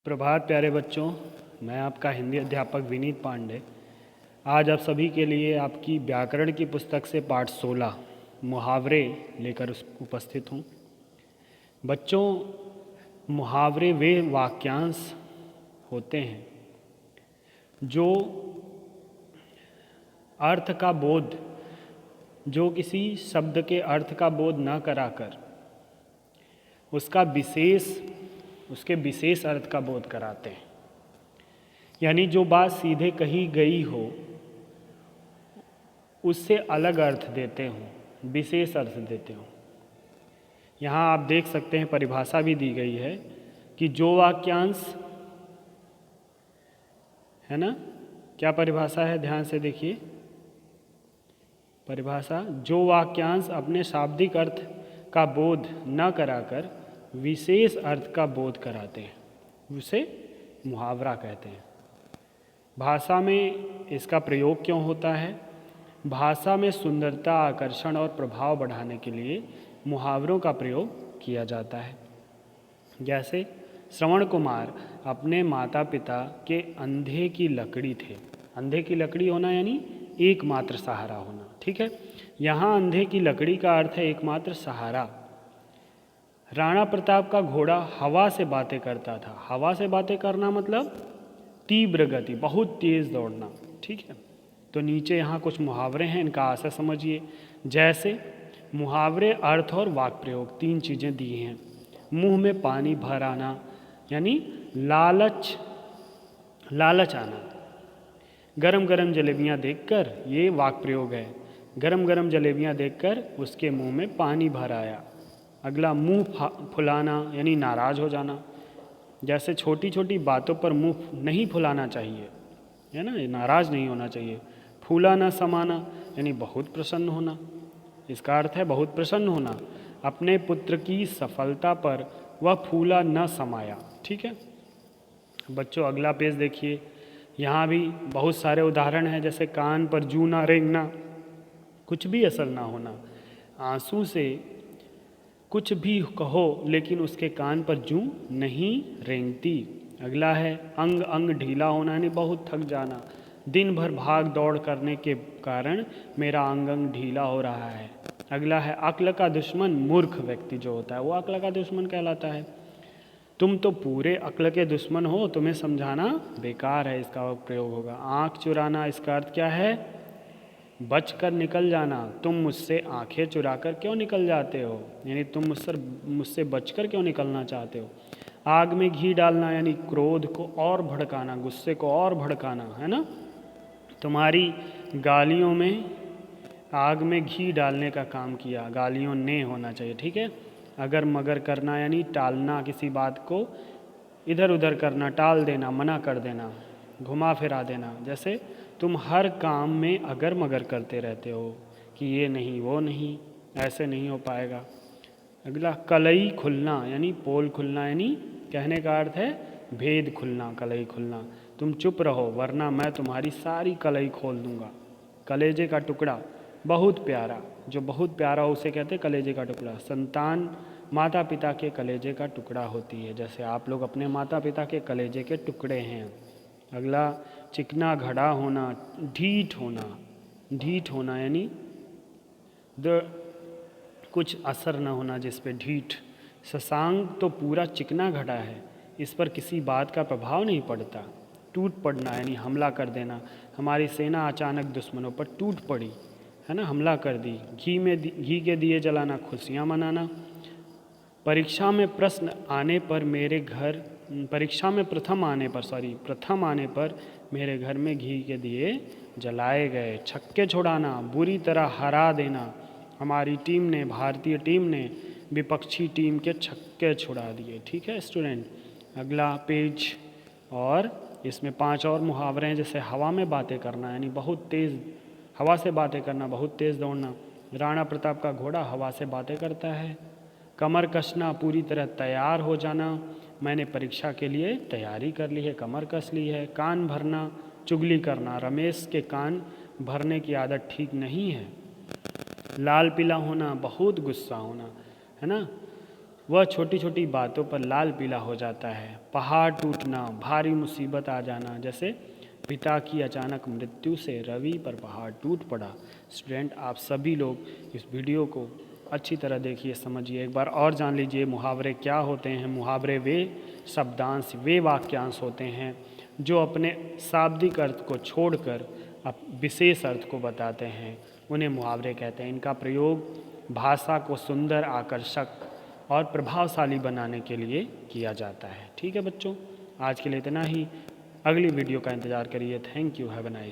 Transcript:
प्रभात प्यारे बच्चों, मैं आपका हिंदी अध्यापक विनीत पांडे आज आप सभी के लिए आपकी व्याकरण की पुस्तक से पाठ 16 मुहावरे लेकर उपस्थित हूँ। बच्चों, मुहावरे वे वाक्यांश होते हैं जो अर्थ का बोध जो किसी शब्द के अर्थ का बोध न कराकर उसके विशेष अर्थ का बोध कराते हैं। यानी जो बात सीधे कही गई हो उससे अलग अर्थ देते हों, विशेष अर्थ देते हों। यहाँ आप देख सकते हैं परिभाषा भी दी गई है कि जो वाक्यांश है ना, क्या परिभाषा है, ध्यान से देखिए परिभाषा। जो वाक्यांश अपने शाब्दिक अर्थ का बोध न कराकर विशेष अर्थ का बोध कराते हैं उसे मुहावरा कहते हैं। भाषा में इसका प्रयोग क्यों होता है? भाषा में सुंदरता, आकर्षण और प्रभाव बढ़ाने के लिए मुहावरों का प्रयोग किया जाता है। जैसे श्रवण कुमार अपने माता पिता के अंधे की लकड़ी थे। अंधे की लकड़ी होना यानी एकमात्र सहारा होना, ठीक है। यहाँ अंधे की लकड़ी का अर्थ है एकमात्र सहारा। राणा प्रताप का घोड़ा हवा से बातें करता था। हवा से बातें करना मतलब तीव्र गति, बहुत तेज दौड़ना, ठीक है। तो नीचे यहाँ कुछ मुहावरे हैं, इनका आशय समझिए। जैसे मुहावरे अर्थ और वाक् प्रयोग, तीन चीज़ें दी हैं। मुंह में पानी भर आना यानी लालच आना। गरम गरम जलेबियाँ देखकर, ये वाक् प्रयोग है। गरम गरम जलेबियाँ देखकर उसके मुंह में पानी भर आया। अगला मुंह फुलाना यानी नाराज़ हो जाना। जैसे छोटी छोटी बातों पर मुंह नहीं फुलाना चाहिए, है ना, नाराज़ नहीं होना चाहिए। फूला न समाना यानी बहुत प्रसन्न होना। इसका अर्थ है बहुत प्रसन्न होना। अपने पुत्र की सफलता पर वह फूला न समाया, ठीक है। बच्चों अगला पेज देखिए, यहाँ भी बहुत सारे उदाहरण हैं। जैसे कान पर जूं ना रेंगना, कुछ भी असर ना होना। आंसू से कुछ भी कहो लेकिन उसके कान पर जूं नहीं रेंगती। अगला है अंग अंग ढीला होना यानी बहुत थक जाना। दिन भर भाग दौड़ करने के कारण मेरा अंग अंग ढीला हो रहा है। अगला है अक्ल का दुश्मन मूर्ख व्यक्ति जो होता है वो अक्ल का दुश्मन कहलाता है। तुम तो पूरे अक्ल के दुश्मन हो, तुम्हें समझाना बेकार है, इसका प्रयोग होगा। आँख चुराना, इसका अर्थ क्या है? बच कर निकल जाना। तुम मुझसे आंखें चुरा कर क्यों निकल जाते हो, यानी तुम मुझसे बचकर क्यों निकलना चाहते हो। आग में घी डालना यानी क्रोध को और भड़काना, गुस्से को और भड़काना, है ना। तुम्हारी गालियों में आग में घी डालने का काम किया, गालियों ने होना चाहिए, ठीक है। अगर मगर करना यानी टालना, किसी बात को इधर उधर करना, टाल देना, मना कर देना, घुमा फिरा देना। जैसे तुम हर काम में अगर मगर करते रहते हो कि ये नहीं वो नहीं, ऐसे नहीं हो पाएगा। अगला कलई खुलना यानी पोल खुलना, यानी कहने का अर्थ है भेद खुलना, कलई खुलना। तुम चुप रहो वरना मैं तुम्हारी सारी कलई खोल दूंगा। कलेजे का टुकड़ा, बहुत प्यारा, जो बहुत प्यारा हो उसे कहते हैं कलेजे का टुकड़ा। संतान माता पिता के कलेजे का टुकड़ा होती है, जैसे आप लोग अपने माता पिता के कलेजे के टुकड़े हैं। अगला चिकना घड़ा होना, ढीठ होना यानी कुछ असर न होना जिस पे, ढीठ। शशांक तो पूरा चिकना घड़ा है, इस पर किसी बात का प्रभाव नहीं पड़ता। टूट पड़ना यानी हमला कर देना। हमारी सेना अचानक दुश्मनों पर टूट पड़ी, है ना, हमला कर दी। घी के दिए जलाना, खुशियाँ मनाना। परीक्षा में प्रथम आने पर मेरे घर में घी के दिए जलाए गए। छक्के छुड़ाना, बुरी तरह हरा देना। हमारी टीम ने, भारतीय टीम ने विपक्षी टीम के छक्के छुड़ा दिए, ठीक है स्टूडेंट। अगला पेज, और इसमें 5 और मुहावरे हैं। जैसे हवा में बातें करना यानी बहुत तेज़, हवा से बातें करना, बहुत तेज़ दौड़ना। राणा प्रताप का घोड़ा हवा से बातें करता है। कमर कसना, पूरी तरह तैयार हो जाना, मैंने परीक्षा के लिए तैयारी कर ली है, कमर कस ली है। कान भरना, चुगली करना, रमेश के कान भरने की आदत ठीक नहीं है। लाल पीला होना, बहुत गुस्सा होना, है ना। वह छोटी छोटी बातों पर लाल पीला हो जाता है। पहाड़ टूटना, भारी मुसीबत आ जाना, जैसे पिता की अचानक मृत्यु से रवि पर पहाड़ टूट पड़ा। स्टूडेंट, आप सभी लोग इस वीडियो को अच्छी तरह देखिए, समझिए, एक बार और जान लीजिए मुहावरे क्या होते हैं। मुहावरे वे शब्दांश, वे वाक्यांश होते हैं जो अपने शाब्दिक अर्थ को छोड़कर विशेष अर्थ को बताते हैं, उन्हें मुहावरे कहते हैं। इनका प्रयोग भाषा को सुंदर, आकर्षक और प्रभावशाली बनाने के लिए किया जाता है। ठीक है बच्चों, आज के लिए इतना ही। अगली वीडियो का इंतज़ार करिए। Thank you, have a nice.